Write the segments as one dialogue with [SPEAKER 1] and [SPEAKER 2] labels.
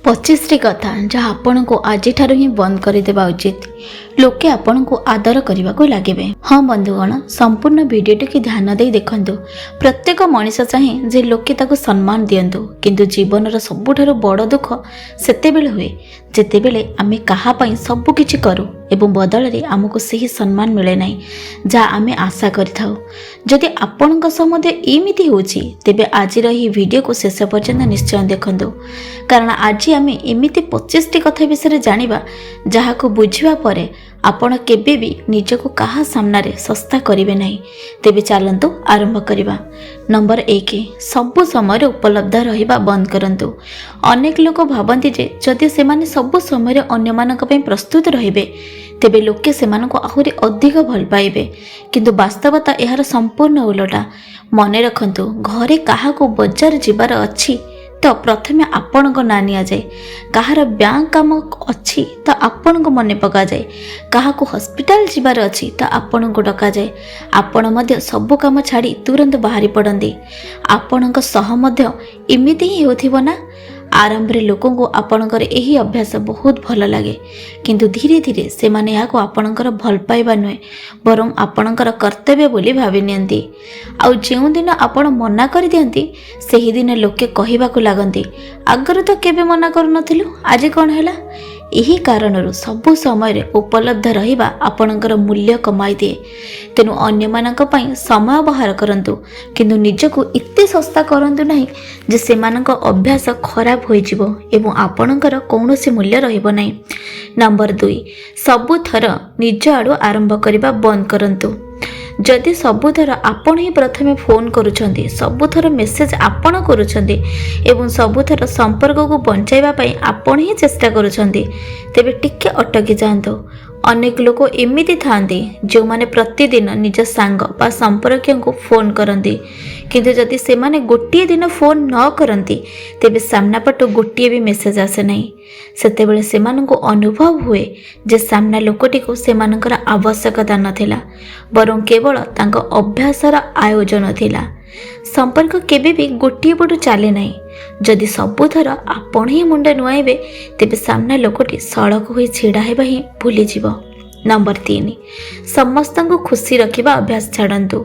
[SPEAKER 1] 25ଟି କଥା ଯାହା ଆପଣଙ୍କୁ ଆଜିଠାରୁ ହିଁ ବନ୍ଦ କରିଦେବା ଉଚିତ। ଲୋକେ ଆପଣଙ୍କୁ ଆଦର କରିବାକୁ ଲାଗିବେ। ହଁ ବନ୍ଧୁଗଣ, ସମ୍ପୂର୍ଣ୍ଣ ଭିଡ଼ିଓଟିକୁ ଧ୍ୟାନ ଦେଇ ଦେଖନ୍ତୁ। ପ୍ରତ୍ୟେକ ମଣିଷ ଚାହେଁ ଯେ ଲୋକେ ତାକୁ ସମ୍ମାନ ଦିଅନ୍ତୁ, କିନ୍ତୁ ଜୀବନର ସବୁଠାରୁ ବଡ଼ ଦୁଃଖ ସେତେବେଳେ ହୁଏ ଯେତେବେଳେ ଆମେ କାହା ପାଇଁ ସବୁ କିଛି କରୁ ଏବଂ ବଦଳରେ ଆମକୁ ସେହି ସମ୍ମାନ ମିଳେ ନାହିଁ ଯାହା ଆମେ ଆଶା କରିଥାଉ। ଯଦି ଆପଣଙ୍କ ସହ ମଧ୍ୟ ଏମିତି ହେଉଛି, ତେବେ ଆଜିର ଏହି ଭିଡ଼ିଓକୁ ଶେଷ ପର୍ଯ୍ୟନ୍ତ ନିଶ୍ଚୟ ଦେଖନ୍ତୁ, କାରଣ ଆଜି ଆମେ ଏମିତି 25ଟି କଥା ବିଷୟରେ ଜାଣିବା ଯାହାକୁ ବୁଝିବା ପରେ ଆପଣ କେବେ ବି ନିଜକୁ କାହା ସାମ୍ନାରେ ଶସ୍ତା କରିବେ ନାହିଁ। ତେବେ ଚାଲନ୍ତୁ ଆରମ୍ଭ କରିବା। ନମ୍ବର 1, ସବୁ ସମୟରେ ଉପଲବ୍ଧ ରହିବା ବନ୍ଦ କରନ୍ତୁ। ଅନେକ ଲୋକ ଭାବନ୍ତି ଯେ ଯଦି ସେମାନେ ସବୁ ସମୟରେ ଅନ୍ୟମାନଙ୍କ ପାଇଁ ପ୍ରସ୍ତୁତ ରହିବେ ତେବେ ଲୋକେ ସେମାନଙ୍କୁ ଆହୁରି ଅଧିକ ଭଲ ପାଇବେ, କିନ୍ତୁ ବାସ୍ତବତା ଏହାର ସମ୍ପୂର୍ଣ୍ଣ ଓଲଟା। ମନେ ରଖନ୍ତୁ, ଘରେ କାହାକୁ ବଜାର ଯିବାର ଅଛି ତ ପ୍ରଥମେ ଆପଣଙ୍କ ନାଁ ନିଆଯାଏ। କାହାର ବ୍ୟାଙ୍କ କାମ ଅଛି ତ ଆପଣଙ୍କୁ ମନେ ପକାଯାଏ। କାହାକୁ ହସ୍ପିଟାଲ ଯିବାର ଅଛି ତ ଆପଣଙ୍କୁ ଡକାଯାଏ। ଆପଣ ମଧ୍ୟ ସବୁ କାମ ଛାଡ଼ି ତୁରନ୍ତ ବାହାରି ପଡ଼ନ୍ତି। ଆପଣଙ୍କ ସହ ମଧ୍ୟ ଏମିତି ହିଁ ହେଉଥିବ ନା? ଆରମ୍ଭରେ ଲୋକଙ୍କୁ ଆପଣଙ୍କର ଏହି ଅଭ୍ୟାସ ବହୁତ ଭଲ ଲାଗେ, କିନ୍ତୁ ଧୀରେ ଧୀରେ ସେମାନେ ଏହାକୁ ଆପଣଙ୍କର ଭଲ ପାଇବା ନୁହେଁ ବରଂ ଆପଣଙ୍କର କର୍ତ୍ତବ୍ୟ ବୋଲି ଭାବି ନିଅନ୍ତି। ଆଉ ଯେଉଁଦିନ ଆପଣ ମନା କରିଦିଅନ୍ତି ସେହିଦିନ ଲୋକେ କହିବାକୁ ଲାଗନ୍ତି, ଆଗରୁ ତ କେବେ ମନା କରୁନଥିଲୁ, ଆଜି କ'ଣ ହେଲା? ଏହି କାରଣରୁ ସବୁ ସମୟରେ ଉପଲବ୍ଧ ରହିବା ଆପଣଙ୍କର ମୂଲ୍ୟ କମାଇ ଦିଏ। ତେଣୁ ଅନ୍ୟମାନଙ୍କ ପାଇଁ ସମୟ ବାହାର କରନ୍ତୁ, କିନ୍ତୁ ନିଜକୁ ଏତେ ଶସ୍ତା କରନ୍ତୁ ନାହିଁ ଯେ ସେମାନଙ୍କ ଅଭ୍ୟାସ ଖରାପ ହୋଇଯିବ ଏବଂ ଆପଣଙ୍କର କୌଣସି ମୂଲ୍ୟ ରହିବ ନାହିଁ। ନମ୍ବର 2, ସବୁଥର ନିଜ ଆଡ଼ୁ ଆରମ୍ଭ କରିବା ବନ୍ଦ କରନ୍ତୁ। ଯଦି ସବୁଥର ଆପଣ ହିଁ ପ୍ରଥମେ ଫୋନ୍ କରୁଛନ୍ତି, ସବୁଥର ମେସେଜ ଆପଣ କରୁଛନ୍ତି ଏବଂ ସବୁଥର ସମ୍ପର୍କକୁ ବଞ୍ଚାଇବା ପାଇଁ ଆପଣ ହିଁ ଚେଷ୍ଟା କରୁଛନ୍ତି, ତେବେ ଟିକେ ଅଟକି ଯାଆନ୍ତୁ। ଅନେକ ଲୋକ ଏମିତି ଥାଆନ୍ତି ଯେଉଁମାନେ ପ୍ରତିଦିନ ନିଜ ସାଙ୍ଗ ବା ସମ୍ପର୍କୀୟଙ୍କୁ ଫୋନ୍ କରନ୍ତି, କିନ୍ତୁ ଯଦି ସେମାନେ ଗୋଟିଏ ଦିନ ଫୋନ୍ ନ କରନ୍ତି ତେବେ ସାମ୍ନାପଟୁ ଗୋଟିଏ ବି ମେସେଜ ଆସେ ନାହିଁ। ସେତେବେଳେ ସେମାନଙ୍କୁ ଅନୁଭବ ହୁଏ ଯେ ସାମ୍ନା ଲୋକଟିକୁ ସେମାନଙ୍କର ଆବଶ୍ୟକତା ନଥିଲା ବରଂ କେବଳ ତାଙ୍କ ଅଭ୍ୟାସର ଆୟୋଜନ ଥିଲା। ସମ୍ପର୍କ କେବେ ବି ଗୋଟିଏ ପଟୁ ଚାଲେ ନାହିଁ। ଯଦି ସବୁଥର ଆପଣ ହିଁ ମୁଣ୍ଡ ନୁଆଇବେ ତେବେ ସାମ୍ନା ଲୋକଟି ସଳଖ ହୋଇ ଛିଡ଼ା ହେବା ହିଁ ଭୁଲିଯିବ। ନମ୍ବର 3, ସମସ୍ତଙ୍କୁ ଖୁସି ରଖିବା ଅଭ୍ୟାସ ଛାଡ଼ନ୍ତୁ।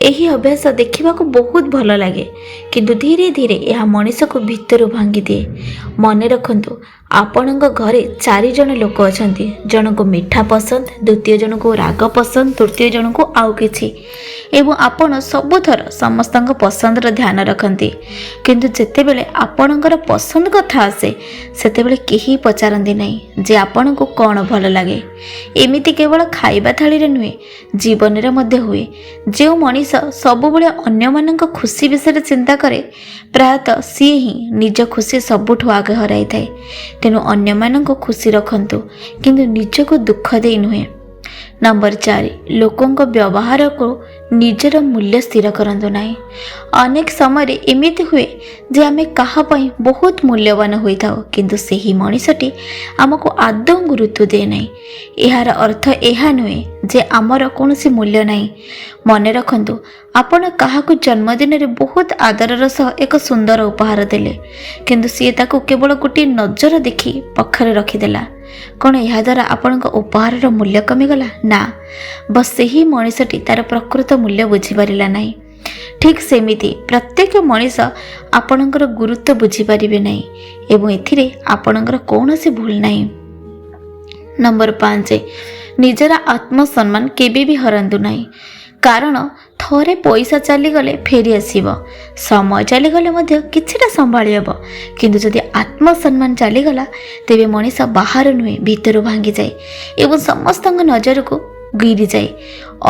[SPEAKER 1] ଏହି ଅଭ୍ୟାସ ଦେଖିବାକୁ ବହୁତ ଭଲ ଲାଗେ, କିନ୍ତୁ ଧୀରେ ଧୀରେ ଏହା ମଣିଷକୁ ଭିତରୁ ଭାଙ୍ଗିଦିଏ। ମନେ ରଖନ୍ତୁ, ଆପଣଙ୍କ ଘରେ 4 ଜଣ ଲୋକ ଅଛନ୍ତି। ଜଣଙ୍କୁ ମିଠା ପସନ୍ଦ, ଦ୍ୱିତୀୟ ଜଣଙ୍କୁ ରାଗ ପସନ୍ଦ, ତୃତୀୟ ଜଣଙ୍କୁ ଆଉ କିଛି, ଏବଂ ଆପଣ ସବୁଥର ସମସ୍ତଙ୍କ ପସନ୍ଦର ଧ୍ୟାନ ରଖନ୍ତି। କିନ୍ତୁ ଯେତେବେଳେ ଆପଣଙ୍କର ପସନ୍ଦ କଥା ଆସେ ସେତେବେଳେ କେହି ପଚାରନ୍ତି ନାହିଁ ଯେ ଆପଣଙ୍କୁ କ'ଣ ଭଲ ଲାଗେ। ଏମିତି କେବଳ ଖାଇବା ଥାଳିରେ ନୁହେଁ, ଜୀବନରେ ମଧ୍ୟ ହୁଏ। ଯେଉଁ ମଣିଷ ସବୁବେଳେ ଅନ୍ୟମାନଙ୍କ ଖୁସି ବିଷୟରେ ଚିନ୍ତା କରେ ପ୍ରାୟତଃ ସିଏ ହିଁ ନିଜ ଖୁସି ସବୁଠୁ ଆଗେ ହରାଇଥାଏ। ତେଣୁ ଅନ୍ୟମାନଙ୍କୁ ଖୁସି ରଖନ୍ତୁ, କିନ୍ତୁ ନିଜକୁ ଦୁଃଖ ଦେଇ ନୁହେଁ। ନମ୍ବର 4, ଲୋକଙ୍କ ବ୍ୟବହାରକୁ ନିଜର ମୂଲ୍ୟ ସ୍ଥିର କରନ୍ତୁ ନାହିଁ। ଅନେକ ସମୟରେ ଏମିତି ହୁଏ ଯେ ଆମେ କାହା ପାଇଁ ବହୁତ ମୂଲ୍ୟବାନ ହୋଇଥାଉ, କିନ୍ତୁ ସେହି ମଣିଷଟି ଆମକୁ ଆଦୌ ଗୁରୁତ୍ୱ ଦିଏ ନାହିଁ। ଏହାର ଅର୍ଥ ଏହା ନୁହେଁ ଯେ ଆମର କୌଣସି ମୂଲ୍ୟ ନାହିଁ। ମନେ ରଖନ୍ତୁ, ଆପଣ କାହାକୁ ଜନ୍ମଦିନରେ ବହୁତ ଆଦରର ସହ ଏକ ସୁନ୍ଦର ଉପହାର ଦେଲେ, କିନ୍ତୁ ସିଏ ତାକୁ କେବଳ ଗୋଟିଏ ନଜର ଦେଖି ପାଖରେ ରଖିଦେଲା। କ'ଣ ଏହାଦ୍ୱାରା ଆପଣଙ୍କ ଉପହାରର ମୂଲ୍ୟ କମିଗଲା? ନା, ବସ୍ ସେହି ମଣିଷଟି ତାର ପ୍ରକୃତ ମୂଲ୍ୟ ବୁଝିପାରିଲା ନାହିଁ। ଠିକ୍ ସେମିତି ପ୍ରତ୍ୟେକ ମଣିଷ ଆପଣଙ୍କର ଗୁରୁତ୍ୱ ବୁଝିପାରିବେ ନାହିଁ ଏବଂ ଏଥିରେ ଆପଣଙ୍କର କୌଣସି ଭୁଲ ନାହିଁ। ନମ୍ବର 5, ନିଜର ଆତ୍ମସମ୍ମାନ କେବେ ବି ହରାନ୍ତୁ ନାହିଁ, କାରଣ ଥରେ ପଇସା ଚାଲିଗଲେ ଫେରି ଆସିବ, ସମୟ ଚାଲିଗଲେ ମଧ୍ୟ କିଛିଟା ସମ୍ଭାଳି ହେବ, କିନ୍ତୁ ଯଦି ଆତ୍ମସମ୍ମାନ ଚାଲିଗଲା ତେବେ ମଣିଷ ବାହାରୁ ନୁହେଁ ଭିତରୁ ଭାଙ୍ଗିଯାଏ ଏବଂ ସମସ୍ତଙ୍କ ନଜରକୁ ଗିରିଯାଏ।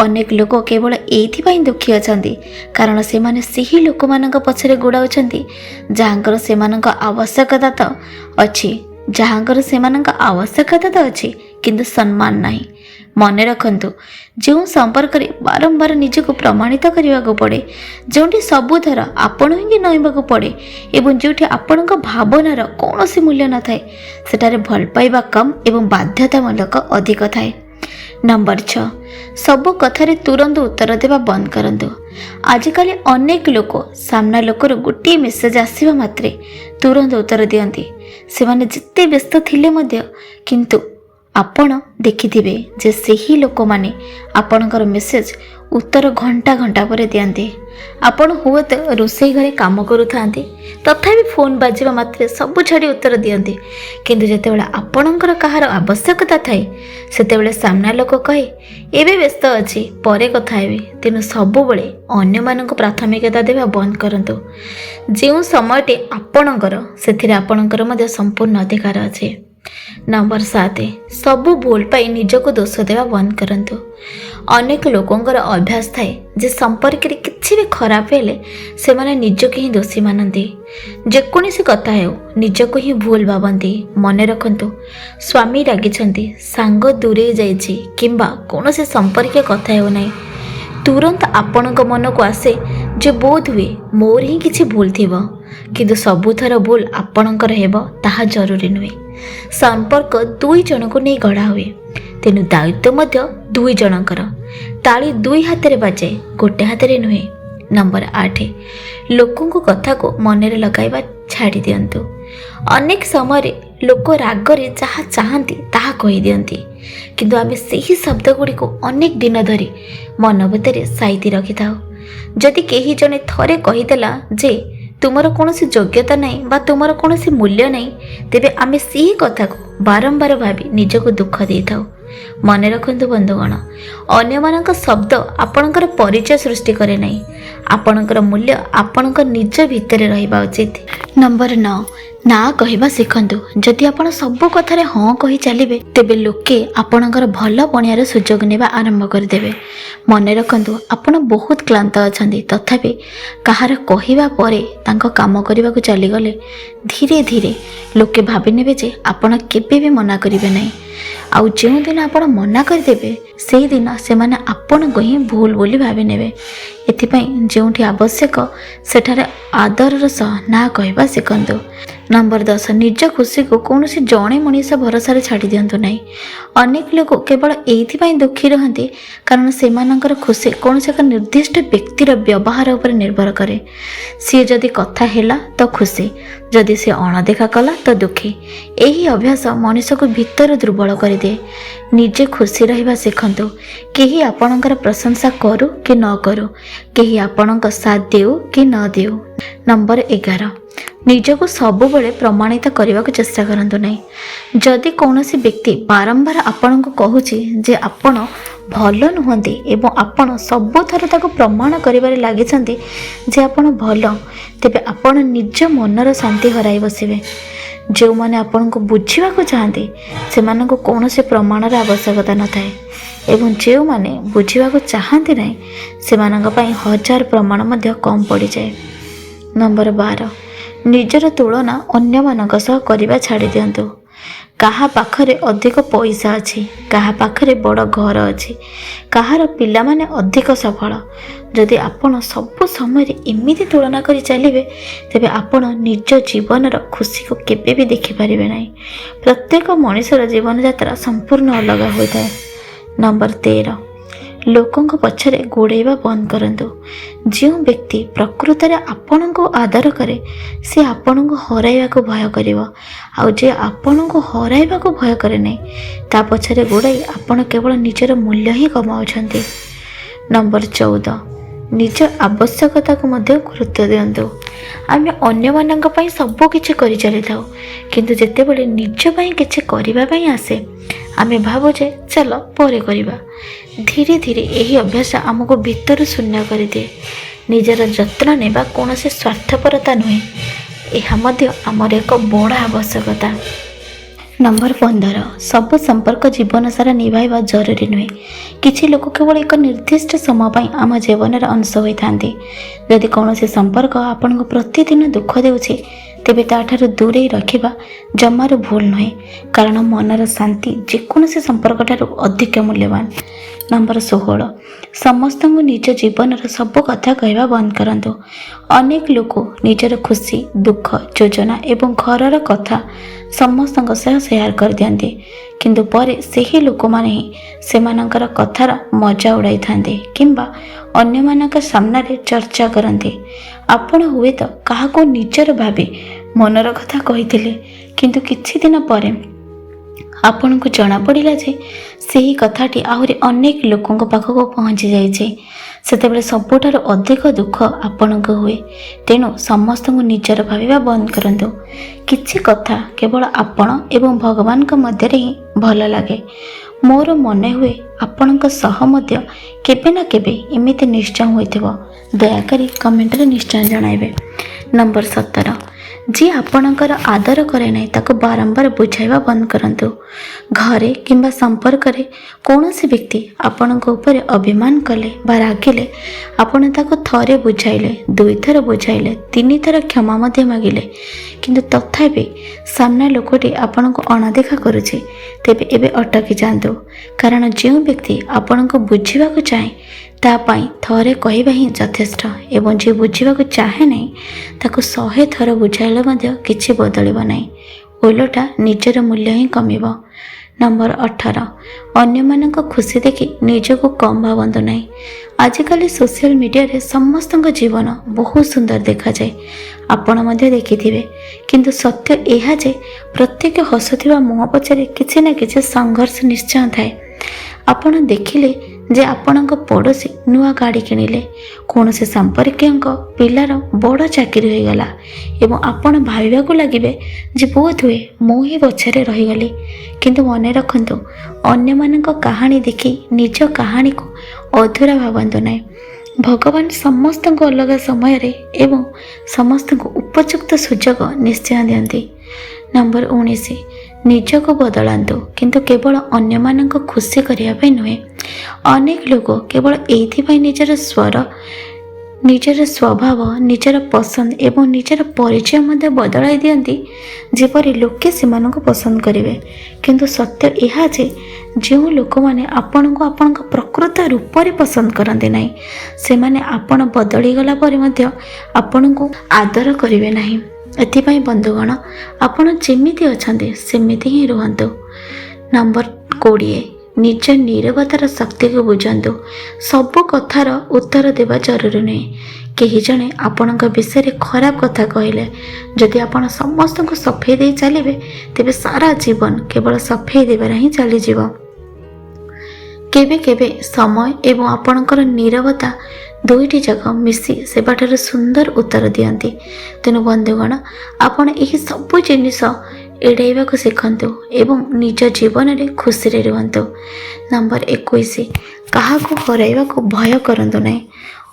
[SPEAKER 1] ଅନେକ ଲୋକ କେବଳ ଏଇଥିପାଇଁ ଦୁଃଖୀ ଅଛନ୍ତି କାରଣ ସେମାନେ ସେହି ଲୋକମାନଙ୍କ ପଛରେ ଗୋଡ଼ାଉଛନ୍ତି ଯାହାଙ୍କର ସେମାନଙ୍କ ଆବଶ୍ୟକତା ତ ଅଛି କିନ୍ତୁ ସମ୍ମାନ ନାହିଁ। ମନେ ରଖନ୍ତୁ, ଯେଉଁ ସମ୍ପର୍କରେ ବାରମ୍ବାର ନିଜକୁ ପ୍ରମାଣିତ କରିବାକୁ ପଡ଼େ, ଯେଉଁଠି ସବୁଥର ଆପଣ ହିଁ ନଇବାକୁ ପଡ଼େ ଏବଂ ଯେଉଁଠି ଆପଣଙ୍କ ଭାବନାର କୌଣସି ମୂଲ୍ୟ ନଥାଏ, ସେଠାରେ ଭଲ ପାଇବା କମ୍ ଏବଂ ବାଧ୍ୟତାମୂଳକ ଅଧିକ ଥାଏ। ନମ୍ବର 6, ସବୁ କଥାରେ ତୁରନ୍ତ ଉତ୍ତର ଦେବା ବନ୍ଦ କରନ୍ତୁ। ଆଜିକାଲି ଅନେକ ଲୋକ ସାମ୍ନା ଲୋକର ଗୋଟିଏ ମେସେଜ ଆସିବା ମାତ୍ରେ ତୁରନ୍ତ ଉତ୍ତର ଦିଅନ୍ତି। ସେମାନେ ଯେତେ ବ୍ୟସ୍ତ ଥିଲେ ମଧ୍ୟ କିନ୍ତୁ ଆପଣ ଦେଖିଥିବେ ଯେ ସେହି ଲୋକମାନେ ଆପଣଙ୍କର ମେସେଜ ଉତ୍ତର ଘଣ୍ଟା ଘଣ୍ଟା ପରେ ଦିଅନ୍ତି। ଆପଣ ହୁଏତ ରୋଷେଇ ଘରେ କାମ କରୁଥାନ୍ତି, ତଥାପି ଫୋନ୍ ବାଜିବା ମାତ୍ରେ ସବୁ ଛାଡ଼ି ଉତ୍ତର ଦିଅନ୍ତି। କିନ୍ତୁ ଯେତେବେଳେ ଆପଣଙ୍କର କାହାର ଆବଶ୍ୟକତା ଥାଏ ସେତେବେଳେ ସାମ୍ନା ଲୋକ କହେ ଏବେ ବ୍ୟସ୍ତ ଅଛି, ପରେ କଥା ହେବି। ତେଣୁ ସବୁବେଳେ ଅନ୍ୟମାନଙ୍କୁ ପ୍ରାଥମିକତା ଦେବା ବନ୍ଦ କରନ୍ତୁ। ଯେଉଁ ସମୟଟି ଆପଣଙ୍କର ସେଥିରେ ଆପଣଙ୍କର ମଧ୍ୟ ସମ୍ପୂର୍ଣ୍ଣ ଅଧିକାର ଅଛି। ନମ୍ବର 7, ସବୁ ଭୁଲ ପାଇଁ ନିଜକୁ ଦୋଷ ଦେବା ବନ୍ଦ କରନ୍ତୁ। ଅନେକ ଲୋକଙ୍କର ଅଭ୍ୟାସ ଥାଏ ଯେ ସମ୍ପର୍କରେ କିଛି ବି ଖରାପ ହେଲେ ସେମାନେ ନିଜକୁ ହିଁ ଦୋଷୀ ମାନନ୍ତି। ଯେକୌଣସି କଥା ହେଉ ନିଜକୁ ହିଁ ଭୁଲ ଭାବନ୍ତି। ମନେ ରଖନ୍ତୁ, ସ୍ୱାମୀ ରାଗିଛନ୍ତି, ସାଙ୍ଗ ଦୂରେଇ ଯାଇଛି କିମ୍ବା କୌଣସି ସମ୍ପର୍କୀୟ କଥା ହେଉନାହିଁ, ତୁରନ୍ତ ଆପଣଙ୍କ ମନକୁ ଆସେ ଯେ ବୋଧ ହୁଏ ମୋର ହିଁ କିଛି ଭୁଲ ଥିବ। କିନ୍ତୁ ସବୁଥର ଭୁଲ ଆପଣଙ୍କର ହେବ ତାହା ଜରୁରୀ ନୁହେଁ। ସମ୍ପର୍କ ଦୁଇ ଜଣଙ୍କୁ ନେଇ ଗଢ଼ା ହୁଏ, ତେଣୁ ଦାୟିତ୍ୱ ମଧ୍ୟ ଦୁଇ ଜଣଙ୍କର। ତାଳି ଦୁଇ ହାତରେ ବାଜେ, ଗୋଟେ ହାତରେ ନୁହେଁ। ନମ୍ବର 8, ଲୋକଙ୍କ କଥାକୁ ମନରେ ଲଗାଇବା ଛାଡ଼ି ଦିଅନ୍ତୁ। ଅନେକ ସମୟରେ ଲୋକ ରାଗରେ ଯାହା ଚାହାନ୍ତି ତାହା କହିଦିଅନ୍ତି, କିନ୍ତୁ ଆମେ ସେହି ଶବ୍ଦ ଗୁଡ଼ିକୁ ଅନେକ ଦିନ ଧରି ମନ ଭିତରେ ସାଇତି ରଖିଥାଉ। ଯଦି କେହି ଜଣେ ଥରେ କହିଦେଲା ଯେ ତୁମର କୌଣସି ଯୋଗ୍ୟତା ନାହିଁ ବା ତୁମର କୌଣସି ମୂଲ୍ୟ ନାହିଁ, ତେବେ ଆମେ ସେହି କଥାକୁ ବାରମ୍ବାର ଭାବି ନିଜକୁ ଦୁଃଖ ଦେଇଥାଉ। ମନେ ରଖନ୍ତୁ ବନ୍ଧୁଗଣ, ଅନ୍ୟମାନଙ୍କ ଶବ୍ଦ ଆପଣଙ୍କର ପରିଚୟ ସୃଷ୍ଟି କରେ ନାହିଁ। ଆପଣଙ୍କର ମୂଲ୍ୟ ଆପଣଙ୍କ ନିଜ ଭିତରେ ରହିବା ଉଚିତ। ନମ୍ବର 9, ନା କହିବା ଶିଖନ୍ତୁ। ଯଦି ଆପଣ ସବୁ କଥାରେ ହଁ କହି ଚାଲିବେ ତେବେ ଲୋକେ ଆପଣଙ୍କର ଭଲ ବଣିଆର ସୁଯୋଗ ନେବା ଆରମ୍ଭ କରିଦେବେ। ମନେ ରଖନ୍ତୁ, ଆପଣ ବହୁତ କ୍ଳାନ୍ତ ଅଛନ୍ତି, ତଥାପି କାହାର କହିବା ପରେ ତାଙ୍କ କାମ କରିବାକୁ ଚାଲିଗଲେ ଧୀରେ ଧୀରେ ଲୋକେ ଭାବି ନେବେ ଯେ ଆପଣ କେବେ ବି ମନା କରିବେ ନାହିଁ। ଆଉ ଯେଉଁଦିନ ଆପଣ ମନା କରିଦେବେ ସେହିଦିନ ସେମାନେ ଆପଣଙ୍କୁ ହିଁ ଭୁଲ ବୋଲି ଭାବି ନେବେ। ଏଥିପାଇଁ ଯେଉଁଠି ଆବଶ୍ୟକ ସେଠାରେ ଆଦରର ସହ ନା କହିବା ଶିଖନ୍ତୁ। ନମ୍ବର 10, ନିଜ ଖୁସିକୁ କୌଣସି ଜଣେ ମଣିଷ ଭରସାରେ ଛାଡ଼ି ଦିଅନ୍ତୁ ନାହିଁ। ଅନେକ ଲୋକ କେବଳ ଏଇଥିପାଇଁ ଦୁଃଖୀ ରହନ୍ତି କାରଣ ସେମାନଙ୍କର ଖୁସି କୌଣସି ଏକ ନିର୍ଦ୍ଦିଷ୍ଟ ବ୍ୟକ୍ତିର ବ୍ୟବହାର ଉପରେ ନିର୍ଭର କରେ। ସିଏ ଯଦି କଥା ହେଲା ତ ଖୁସି, ଯଦି ସେ ଅଣଦେଖା କଲା ତ ଦୁଃଖୀ। ଏହି ଅଭ୍ୟାସ ମଣିଷକୁ ଭିତରୁ ଦୁର୍ବଳ କରିଦିଏ। ନିଜେ ଖୁସି ରହିବା ଶିଖନ୍ତୁ। କେହି ଆପଣଙ୍କର ପ୍ରଶଂସା କରୁ କି ନ କରୁ, କେହି ଆପଣଙ୍କ ସାଥ ଦେଉ କି ନ ଦେଉ। ନମ୍ବର 11, ନିଜକୁ ସବୁବେଳେ ପ୍ରମାଣିତ କରିବାକୁ ଚେଷ୍ଟା କରନ୍ତୁ ନାହିଁ। ଯଦି କୌଣସି ବ୍ୟକ୍ତି ବାରମ୍ବାର ଆପଣଙ୍କୁ କହୁଛି ଯେ ଆପଣ ଭଲ ନୁହନ୍ତି ଏବଂ ଆପଣ ସବୁଥର ତାକୁ ପ୍ରମାଣ କରିବାରେ ଲାଗିଛନ୍ତି ଯେ ଆପଣ ଭଲ, ତେବେ ଆପଣ ନିଜ ମନର ଶାନ୍ତି ହରାଇ ବସିବେ। ଯେଉଁମାନେ ଆପଣଙ୍କୁ ବୁଝିବାକୁ ଚାହାନ୍ତି ସେମାନଙ୍କୁ କୌଣସି ପ୍ରମାଣର ଆବଶ୍ୟକତା ନଥାଏ ଏବଂ ଯେଉଁମାନେ ବୁଝିବାକୁ ଚାହାନ୍ତି ନାହିଁ ସେମାନଙ୍କ ପାଇଁ 1000 ପ୍ରମାଣ ମଧ୍ୟ କମ୍ ପଡ଼ିଯାଏ। ନମ୍ବର 12, ନିଜର ତୁଳନା ଅନ୍ୟମାନଙ୍କ ସହ କରିବା ଛାଡ଼ି ଦିଅନ୍ତୁ। କାହା ପାଖରେ ଅଧିକ ପଇସା ଅଛି, କାହା ପାଖରେ ବଡ଼ ଘର ଅଛି, କାହାର ପିଲାମାନେ ଅଧିକ ସଫଳ। ଯଦି ଆପଣ ସବୁ ସମୟରେ ଏମିତି ତୁଳନା କରି ଚାଲିବେ ତେବେ ଆପଣ ନିଜ ଜୀବନର ଖୁସିକୁ କେବେ ବି ଦେଖିପାରିବେ ନାହିଁ। ପ୍ରତ୍ୟେକ ମଣିଷର ଜୀବନଯାତ୍ରା ସମ୍ପୂର୍ଣ୍ଣ ଅଲଗା ହୋଇଥାଏ। ନମ୍ବର 13, ଲୋକଙ୍କ ପଛରେ ଗୋଡ଼େଇବା ବନ୍ଦ କରନ୍ତୁ। ଯେଉଁ ବ୍ୟକ୍ତି ପ୍ରକୃତରେ ଆପଣଙ୍କୁ ଆଦର କରେ ସେ ଆପଣଙ୍କୁ ହରାଇବାକୁ ଭୟ କରିବ, ଆଉ ଯେ ଆପଣଙ୍କୁ ହରାଇବାକୁ ଭୟ କରେ ନାହିଁ ତା ପଛରେ ଗୋଡ଼ାଇ ଆପଣ କେବଳ ନିଜର ମୂଲ୍ୟ ହିଁ କମାଉଛନ୍ତି। ନମ୍ବର 14, ନିଜ ଆବଶ୍ୟକତାକୁ ମଧ୍ୟ ଗୁରୁତ୍ୱ ଦିଅନ୍ତୁ। ଆମେ ଅନ୍ୟମାନଙ୍କ ପାଇଁ ସବୁ କିଛି କରିଚାଲିଥାଉ, କିନ୍ତୁ ଯେତେବେଳେ ନିଜ ପାଇଁ କିଛି କରିବା ପାଇଁ ଆସେ ଆମେ ଭାବୁ ଯେ ଚାଲ ପରେ କରିବା। ଧୀରେ ଧୀରେ ଏହି ଅଭ୍ୟାସ ଆମକୁ ଭିତରୁ ଶୂନ୍ୟ କରିଦିଏ। ନିଜର ଯତ୍ନ ନେବା କୌଣସି ସ୍ୱାର୍ଥପରତା ନୁହେଁ, ଏହା ମଧ୍ୟ ଆମର ଏକ ବଡ଼ ଆବଶ୍ୟକତା। ନମ୍ବର 15, ସବୁ ସମ୍ପର୍କ ଜୀବନ ସାରା ନିଭାଇବା ଜରୁରୀ ନୁହେଁ। କିଛି ଲୋକ କେବଳ ଏକ ନିର୍ଦ୍ଦିଷ୍ଟ ସମୟ ପାଇଁ ଆମ ଜୀବନର ଅଂଶ ହୋଇଥାନ୍ତି। ଯଦି କୌଣସି ସମ୍ପର୍କ ଆପଣଙ୍କୁ ପ୍ରତିଦିନ ଦୁଃଖ ଦେଉଛି ତେବେ ତାଠାରୁ ଦୂରେଇ ରଖିବା ଜମାରୁ ଭୁଲ ନୁହେଁ, କାରଣ ମନର ଶାନ୍ତି ଯେକୌଣସି ସମ୍ପର୍କଠାରୁ ଅଧିକ ମୂଲ୍ୟବାନ। नंबर 16 समस्त निज जीवनर सब कथा कहवा बंद करंतु। अनेक लोक निजर खुशी दुख योजना एवं घरर कथा समस्त शेयर कर दियंती किंतु परे सही लोक माने ही सेमानंकर कथार मजा उड़ाई थांते किंबा अन्य मानक सामने चर्चा करते। आपण हुए तो काहाको निजर भावे मनर कथा कही किंतु किछि दिन परे आपण को जना पड़ा जे सही कथाटी आहरी अनेक लोकों पाखक पहुँची जाइए सेतेबेले सबुठार अधिक दुख आपण को हुए। तेणु समस्त निजर भाविबा बंद करंतु। किछि कथा केवल आपण एवं भगवान का मध्य ही भल लगे। मोर मन हुए आपण सह मध्य केबे ना केबे एमिति निश्चय होइथिबो। दयाकरी कमेंट रे निश्चय जणाइबे। नंबर 17 जी आपणकर आदर करे नहीं ताको बारंबार बुझाइबा बंद करंतु। घरे किंबा संपर्क रे कौनसी व्यक्ति आपणक ऊपर अभिमान कले बा रागिले आपण ताको थरे बुझाइले दुई थर बुझाइले तीन थर क्षमा मध्य मागिले किंतु तथापि सामना लोकटी आपणको अणदेखा करुचे तेबे एबे अटकी जांतु। कारण जो व्यक्ति आपणको बुझिबाको चाहे तापाई थरे कहवा ही यथेष्ट एवं जे बुझिबाको चाहे नहीं ताको 100 थर बुझाइले मध्य किछि बदलिब नहीं ओलटा निजर मूल्य ही कमिब। नंबर 18 अन्य मानक खुशी देखि निजको कम भावंतु नहीं। आजिकल सोशल मीडिया रे समस्त जीवन बहुत सुंदर देखा जाए आपण मध्य देखिथिबे किंतु सत्य एहा जे प्रत्येक हसुथिबा मुह पछरे किछि ना किछि संघर्ष निश्चय थाए। आपण देखिले जे आपणक पड़ोशी नुआ गाड़ी किଣିले कौनसी संपर्क पिलार बड़ चाकरी हो गला एवं आपण भाविबाकू लागिबे जे बोध हुए मु ही पछरे रहीगली किंतु मन रखंतु अन्य मानक कहानी देखि निज कहानी को अधूरा भावंतु नहीं। भगवान समस्त को अलग समय रे एवं समस्त को उपयुक्त सुजोग निश्चय दियंती। नंबर 19 निजको बदलांतु किंतु केवल अन्य मानक खुशी करने नुहे। अनेक लोग केवल एइथिपाई निजर स्वभाव निजर पसंद एवं निजर परिचय मध्य बदलाई दियंती जेपरि लोके सेमानक पसंद करिवे किंतु सत्य एहा जे जो लोक माने आपण को आपण प्रकृत रूप रे पसंद करते नहीं सेमाने आपण बदली गला परे मध्य आपण को आदर करिवे नहीं। एथिपाई बंधुगण आपण जेमिति अछंते सेमिति ही रुहंतु। नंबर 20 निज नीरवतार शक्ति को बुझंतु। सब कथार उत्तर देवा जरूरी नहीं। कहीं जने आपणक विषय खराब कथा कहले जदि आपण समस्त को सफेई दे चलिए तेबे सारा जीवन केवल सफेई देवार ही चली जीवो। केबे केबे समय एवं आपणकर नीरवता दुईटी जगह मिसी सेबाठार सुंदर उत्तर दियंती। तेणु बंधुगण आपण यही सबु जिनिस एड़ाइबा को शिखंतु एवं निज जीवन रे खुशी रे रुहंतु। नंबर 21 काहाको हराइबा को भय करंतु नहीं।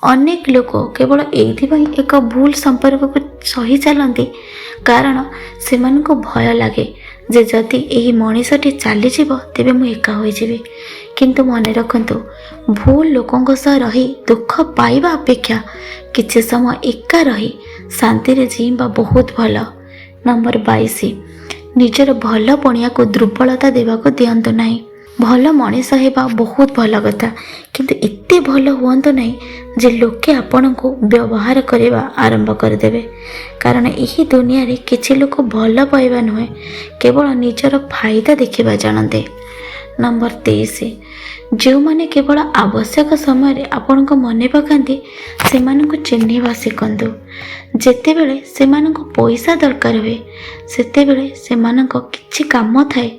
[SPEAKER 1] अनेक लोक केवल एइथिपाई एक भूल संपर्क को सही चलती कारण सेमानको भय लागे जे जदि एही मनीषटी चली जीव तेबे मु एका होई जीवी किंतु मन रखंतु भूल लोकों सह रही दुख पाइबा अपेक्षा किछि समय एका रही शांति रे जीवा बहुत भल। नंबर 22 निजर भल पणिया को दुर्बलता देवाको दियंतु नहीं। भल मनीष हेबा बहुत भल कथा किंतु एते भल हुअंतु नहीं जे लोके आपण को व्यवहार करबा आरंभ कर देबे कारण एही दुनिया रे किछि लोक भल पाइबा नुहे केवल निजर फायदा देखिबा जानते। नंबर 23 जो माने केवल आवश्यक समय रे आपण को मने पकांती सेमानकु चिन्हिबा शिखंतु। जेतेबेले सेमानकु पैसा दरकार हुए सेतेबेले सेमानक किछि काम थाए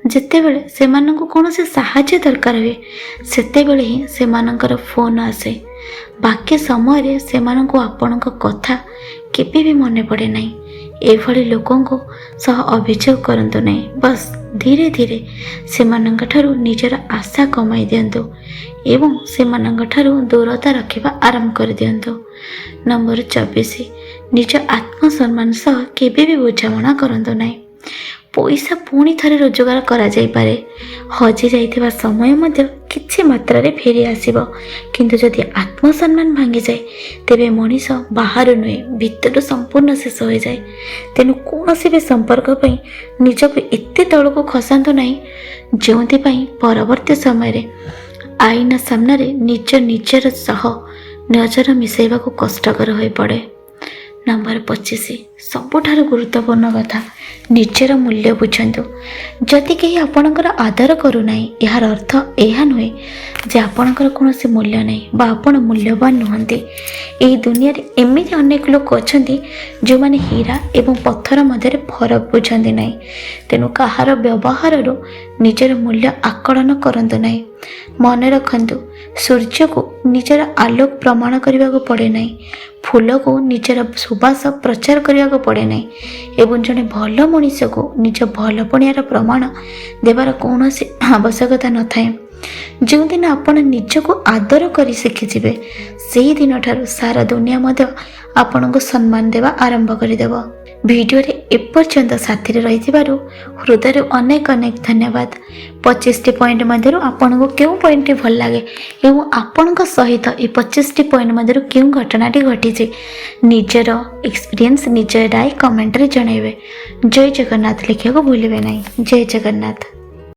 [SPEAKER 1] जेतेबेले सेमानकु कोनोसी सहायता दरकार हुए सेतेबेले ही सेमानकर फोन आसे। बाकी समय रे सेमानकु आपणक कथा केबे भी मने पड़े नहीं। एभली लोकों को सह अभियोग करंतु नहीं। बस धीरे धीरे सेमानंक ठारू निजर आशा कमाई दियंतु एवं सेमानंक ठारू दूरता रखिबा आरंभ कर दियंतु। नंबर 24 निज आत्मसम्मान सह केबे भी बुझामणा करंतु नहीं। पैसा पुणी थरे रोजगार करा जाई पारे हजि जाइथिबा समय मध्य किछि मात्रा रे फेरी आसीबो किंतु जदि आत्मसम्मान भांगी जाए तेबे मनीष बाहर नुहे भीतर संपूर्ण शेष हो जाए। तेणु कौनसी भी संपर्क पई निजको एते तळको खसांतु नहीं जोंथि पई परवर्ती समय रे ଆଇନା ସାମ୍ନାରେ ନିଜର ସହ ନଜର ମିଶାଇବାକୁ କଷ୍ଟକର ହୋଇପଡ଼େ। ନମ୍ବର 25, ସବୁଠାରୁ ଗୁରୁତ୍ୱପୂର୍ଣ୍ଣ କଥା, ନିଜର ମୂଲ୍ୟ ବୁଝନ୍ତୁ। ଯଦି କେହି ଆପଣଙ୍କର ଆଦର କରୁନାହିଁ, ଏହାର ଅର୍ଥ ଏହା ନୁହେଁ ଯେ ଆପଣଙ୍କର କୌଣସି ମୂଲ୍ୟ ନାହିଁ ବା ଆପଣ ମୂଲ୍ୟବାନ ନୁହନ୍ତି। ଏହି ଦୁନିଆରେ ଏମିତି ଅନେକ ଲୋକ ଅଛନ୍ତି ଯେଉଁମାନେ ହୀରା ଏବଂ ପଥର ମଧ୍ୟରେ ଫରକ ବୁଝନ୍ତି ନାହିଁ। ତେଣୁ କାହାର ବ୍ୟବହାରରୁ ନିଜର ମୂଲ୍ୟ ଆକଳନ କରନ୍ତୁ ନାହିଁ। ମନେ ରଖନ୍ତୁ, ସୂର୍ଯ୍ୟକୁ ନିଜର ଆଲୋକ ପ୍ରମାଣ କରିବାକୁ ପଡ଼େ ନାହିଁ, ଫୁଲକୁ ନିଜର ସୁବାସ ପ୍ରଚାର କରିବାକୁ ପଡ଼େ ନାହିଁ ଏବଂ ଜଣେ ଭଲ ମଣିଷକୁ ନିଜ ଭଲପଣିଆର ପ୍ରମାଣ ଦେବାର କୌଣସି ଆବଶ୍ୟକତା ନଥାଏ। ଯେଉଁଦିନ ଆପଣ ନିଜକୁ ଆଦର କରି ଶିଖିଯିବେ, ସେହି ଦିନଠାରୁ ସାରା ଦୁନିଆ ମଧ୍ୟ ଆପଣଙ୍କୁ ସମ୍ମାନ ଦେବା ଆରମ୍ଭ କରିଦେବ। ଭିଡ଼ିଓରେ ଏପର୍ଯ୍ୟନ୍ତ ସାଥିରେ ରହିଥିବାରୁ ହୃଦୟରୁ ଅନେକ ଧନ୍ୟବାଦ। 25ଟି ପଏଣ୍ଟ ମଧ୍ୟରୁ ଆପଣଙ୍କୁ କେଉଁ ପଏଣ୍ଟଟି ଭଲ ଲାଗେ ଏବଂ ଆପଣଙ୍କ ସହିତ ଏହି 25ଟି ପଏଣ୍ଟ ମଧ୍ୟରୁ କେଉଁ ଘଟଣାଟି ଘଟିଛି, ନିଜର ଏକ୍ସପିରିଏନ୍ସ, ନିଜ ରାୟ କମେଣ୍ଟରେ ଜଣାଇବେ। ଜୟ ଜଗନ୍ନାଥ ଲେଖିବାକୁ ଭୁଲିବେ ନାହିଁ। ଜୟ ଜଗନ୍ନାଥ।